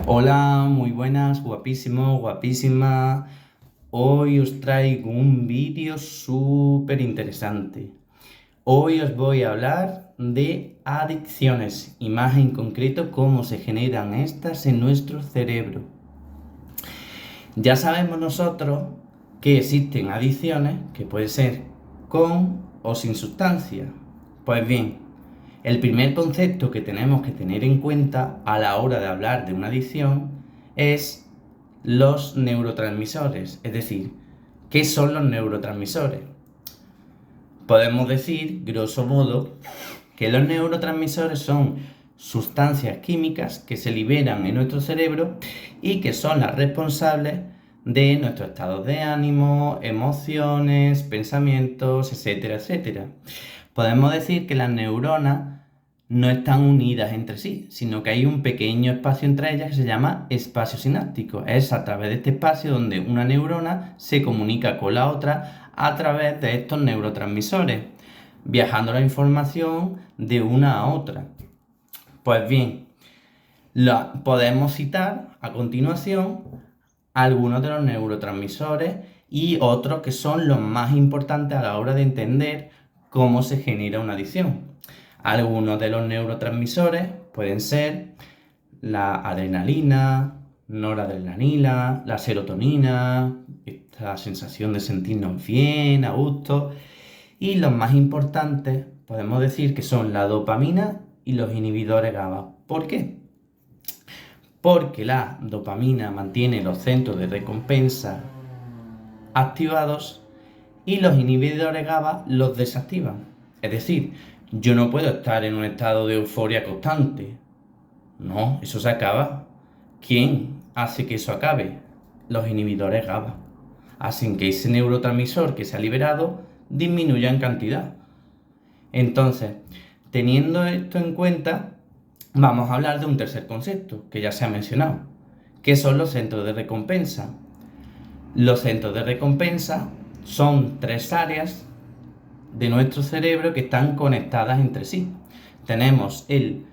Hola, muy buenas, guapísimo, guapísima. Hoy os traigo un vídeo súper interesante. Hoy os voy a hablar de adicciones y más en concreto cómo se generan estas en nuestro cerebro. Ya sabemos nosotros que existen adicciones que pueden ser con o sin sustancia. Pues bien, el primer concepto que tenemos que tener en cuenta a la hora de hablar de una adicción es los neurotransmisores, es decir, ¿qué son los neurotransmisores? Podemos decir, grosso modo, que los neurotransmisores son sustancias químicas que se liberan en nuestro cerebro y que son las responsables de nuestros estados de ánimo, emociones, pensamientos, etcétera, etcétera. Podemos decir que las neuronas no están unidas entre sí, sino que hay un pequeño espacio entre ellas que se llama espacio sináptico. Es a través de este espacio donde una neurona se comunica con la otra a través de estos neurotransmisores, viajando la información de una a otra. Pues bien, podemos citar a continuación algunos de los neurotransmisores y otros que son los más importantes a la hora de entender cómo se genera una adicción. Algunos de los neurotransmisores pueden ser la adrenalina, noradrenalina, la serotonina, esta sensación de sentirnos bien, a gusto. Y los más importantes podemos decir que son la dopamina y los inhibidores GABA. ¿Por qué? Porque la dopamina mantiene los centros de recompensa activados y los inhibidores GABA los desactivan. Es decir, yo no puedo estar en un estado de euforia constante. No, eso se acaba. ¿Quién hace que eso acabe? Los inhibidores GABA. Hacen que ese neurotransmisor que se ha liberado disminuya en cantidad. Entonces, teniendo esto en cuenta, vamos a hablar de un tercer concepto que ya se ha mencionado, que son los centros de recompensa. Los centros de recompensa son tres áreas de nuestro cerebro que están conectadas entre sí. Tenemos el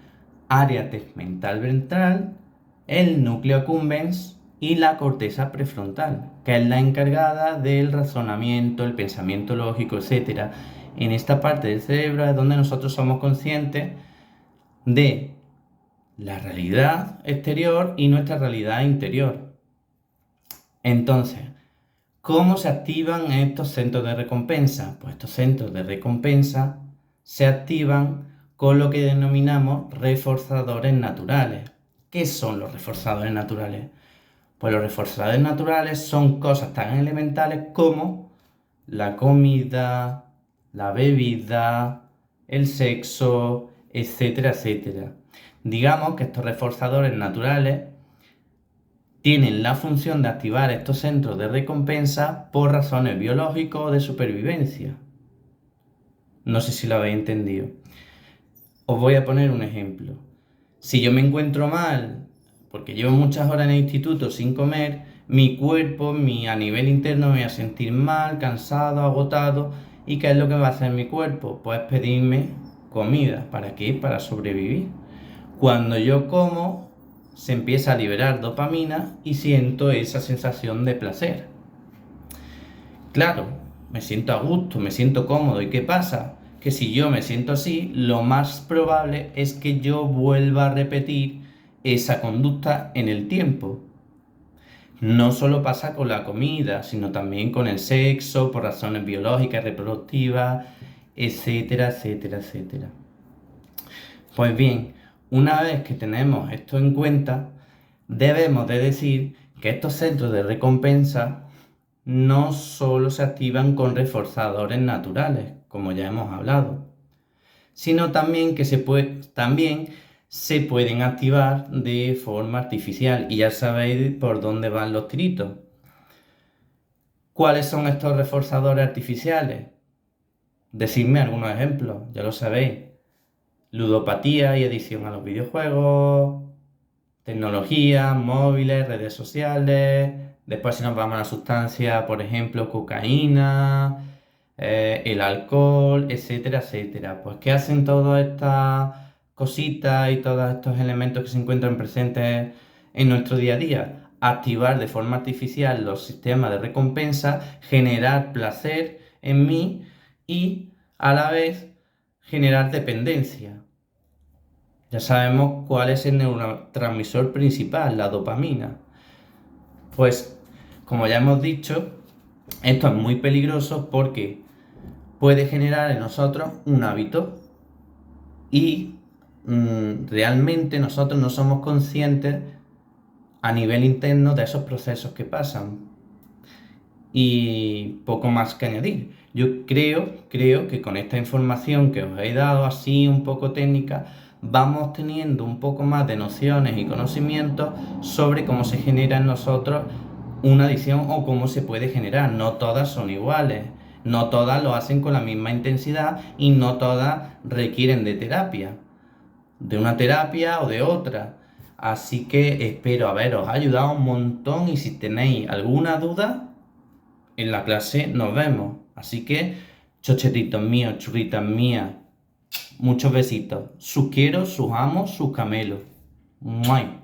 área tegmental ventral, el núcleo accumbens y la corteza prefrontal, que es la encargada del razonamiento, el pensamiento lógico, etc. En esta parte del cerebro es donde nosotros somos conscientes de la realidad exterior y nuestra realidad interior. Entonces, ¿cómo se activan estos centros de recompensa? Pues estos centros de recompensa se activan con lo que denominamos reforzadores naturales. ¿Qué son los reforzadores naturales? Pues los reforzadores naturales son cosas tan elementales como la comida, la bebida, el sexo, etcétera, etcétera. Digamos que estos reforzadores naturales tienen la función de activar estos centros de recompensa por razones biológicas o de supervivencia. No sé si lo habéis entendido. Os voy a poner un ejemplo. Si yo me encuentro mal, porque llevo muchas horas en el instituto sin comer, mi cuerpo, a nivel interno, me voy a sentir mal, cansado, agotado. ¿Y qué es lo que va a hacer mi cuerpo? Pues pedirme comida. ¿Para qué? Para sobrevivir. Cuando yo como, se empieza a liberar dopamina y siento esa sensación de placer. Claro, me siento a gusto, me siento cómodo. ¿Y qué pasa? Que si yo me siento así, lo más probable es que yo vuelva a repetir esa conducta en el tiempo. No solo pasa con la comida, sino también con el sexo, por razones biológicas, reproductivas, etcétera, etcétera, etcétera. Pues bien, una vez que tenemos esto en cuenta, debemos de decir que estos centros de recompensa no solo se activan con reforzadores naturales, como ya hemos hablado, sino también que también se pueden activar de forma artificial. Y ya sabéis por dónde van los tiritos. ¿Cuáles son estos reforzadores artificiales? Decidme algunos ejemplos, ya lo sabéis. Ludopatía y adicción a los videojuegos, tecnología, móviles, redes sociales. Después si nos vamos a la sustancia, por ejemplo, cocaína, el alcohol, etcétera, etcétera. Pues ¿qué hacen todas estas cositas y todos estos elementos que se encuentran presentes en nuestro día a día, activar de forma artificial los sistemas de recompensa, generar placer en mí y a la vez generar dependencia. Ya sabemos cuál es el neurotransmisor principal, la dopamina. Pues, como ya hemos dicho, esto es muy peligroso porque puede generar en nosotros un hábito y realmente nosotros no somos conscientes a nivel interno de esos procesos que pasan. Y poco más que añadir. Yo creo que con esta información que os he dado así un poco técnica, vamos teniendo un poco más de nociones y conocimientos sobre cómo se genera en nosotros una adicción o cómo se puede generar. No todas son iguales, no todas lo hacen con la misma intensidad y no todas requieren de terapia, de una terapia o de otra. Así que espero haberos ayudado un montón y si tenéis alguna duda, en la clase nos vemos. Así que, chochetitos míos, churritas mías, muchos besitos. Sus quiero, sus amo, sus camelos. ¡Muay!